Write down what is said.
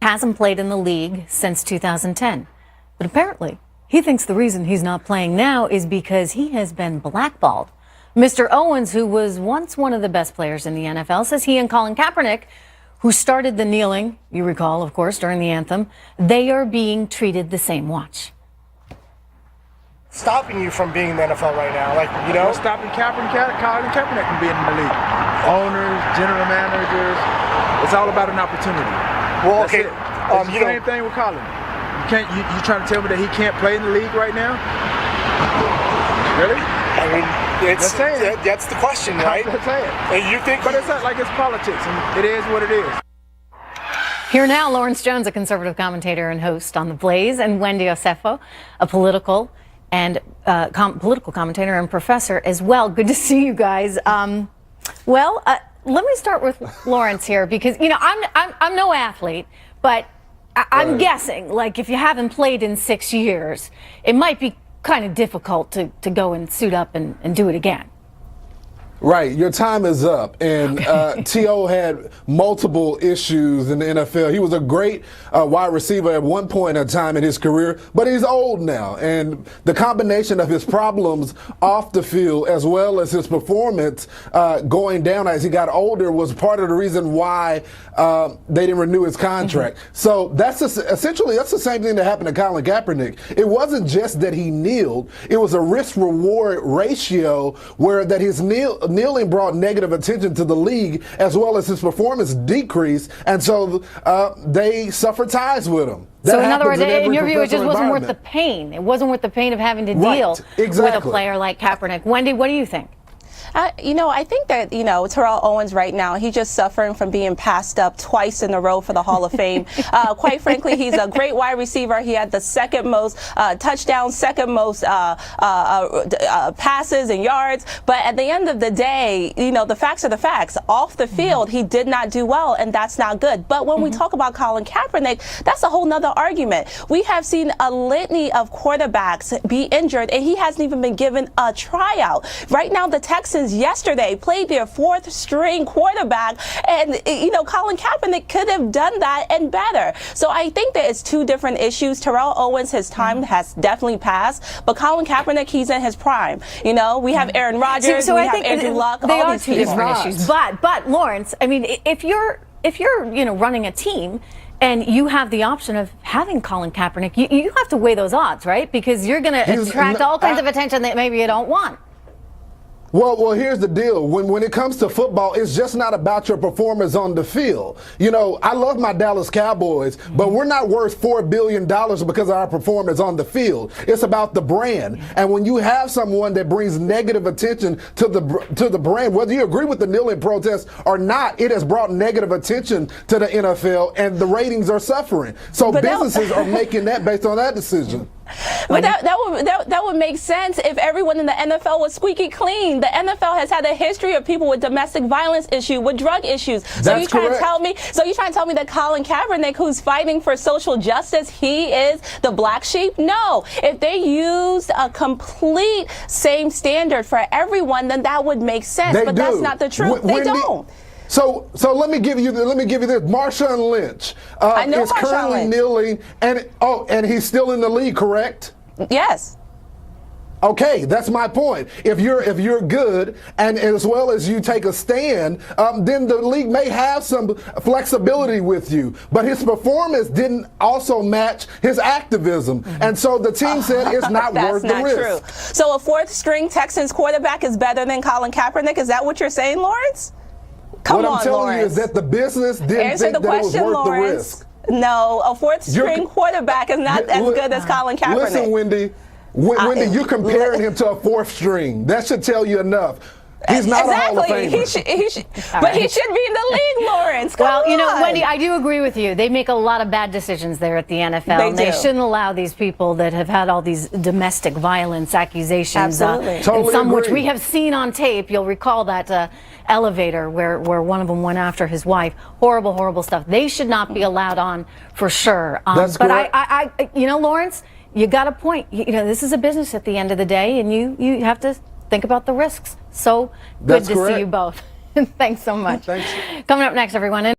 hasn't played in the league since 2010. But apparently, he thinks the reason he's not playing now is because he has been blackballed. Mr. Owens, who was once one of the best players in the NFL, says he and Colin Kaepernick, who started the kneeling, you recall, of course, during the anthem, they are being treated the same. Watch. Stopping you from being in the NFL right now, like, you know? What's stopping Colin Kaepernick from being in the league? Owners, general managers, it's all about an opportunity. Well, That's okay. It's the same thing with Colin. You trying to tell me that he can't play in the league right now? Really? I mean, that's the question, right? Let's say it. And you think, but it's not like it's politics, and it is what it is. Here now, Lawrence Jones, a conservative commentator and host on The Blaze, and Wendy Osefo, a political commentator and professor as well. Good to see you guys. Let me start with Lawrence here, because I'm no athlete, but I'm guessing, like, if you haven't played in 6 years, it might be kind of difficult to go and suit up and do it again. Right, your time is up, and T.O. had multiple issues in the NFL. He was a great wide receiver at one point in time in his career, but he's old now, and the combination of his problems off the field as well as his performance going down as he got older was part of the reason why they didn't renew his contract. So that's essentially the same thing that happened to Colin Kaepernick. It wasn't just that he kneeled; it was a risk-reward ratio where that his kneeling brought negative attention to the league, as well as his performance decreased, and so they suffered ties with him. So in other words, in your view, it just wasn't worth the pain. It wasn't worth the pain of having to deal with a player like Kaepernick. Wendy, what do you think? I think that, Terrell Owens right now, he's just suffering from being passed up twice in a row for the Hall of Fame. Quite frankly, he's a great wide receiver. He had the second most touchdowns, second most passes and yards. But at the end of the day, the facts are the facts. Off the field, he did not do well, and that's not good. But when we talk about Colin Kaepernick, that's a whole nother argument. We have seen a litany of quarterbacks be injured, and he hasn't even been given a tryout. Right now, the Texans yesterday played their fourth string quarterback, and Colin Kaepernick could have done that and better. So I think that it's two different issues. Terrell Owens, his time has definitely passed, but Colin Kaepernick, he's in his prime. We have Aaron Rodgers, we have Andrew Luck, all these two different issues. But Lawrence, I mean, if you're running a team and you have the option of having Colin Kaepernick, you have to weigh those odds, right? Because you're going to attract all kinds of attention that maybe you don't want. Well, here's the deal. When it comes to football, it's just not about your performance on the field. I love my Dallas Cowboys, but we're not worth $4 billion because of our performance on the field. It's about the brand. And when you have someone that brings negative attention to the brand, whether you agree with the kneeling protest or not, it has brought negative attention to the NFL, and the ratings are suffering. So businesses are making that based on that decision. But that would make sense if everyone in the NFL was squeaky clean. The NFL has had a history of people with domestic violence issues, with drug issues. So you're trying to tell me that Colin Kaepernick, who's fighting for social justice, he is the black sheep? No. If they used a complete same standard for everyone, then that would make sense. But that's not the truth. They don't. So let me give you this. Marshawn Lynch is currently kneeling, and he's still in the league, correct? Yes. Okay, that's my point. If you're good, and as well as you take a stand, then the league may have some flexibility with you. But his performance didn't also match his activism, and so the team said it's not worth the risk. That's not true. So a fourth-string Texans quarterback is better than Colin Kaepernick? Is that what you're saying, Lawrence? What I'm telling you is that the business didn't think that it was worth the risk. No, a fourth-string quarterback is not as good as Colin Kaepernick. Listen, Wendy, you're comparing him to a fourth string. That should tell you enough. He's not a Hall of Famer. He should be in the league, Lawrence. Wendy, I do agree with you. They make a lot of bad decisions there at the NFL. They shouldn't allow these people that have had all these domestic violence accusations. Absolutely. Totally some agree. which we have seen on tape. You'll recall that elevator where one of them went after his wife. Horrible, horrible stuff. They should not be allowed on for sure. That's but correct. Lawrence, you got a point. This is a business at the end of the day, and you have to think about the risks. So good to see you both. Thanks so much. Thanks. Coming up next, everyone.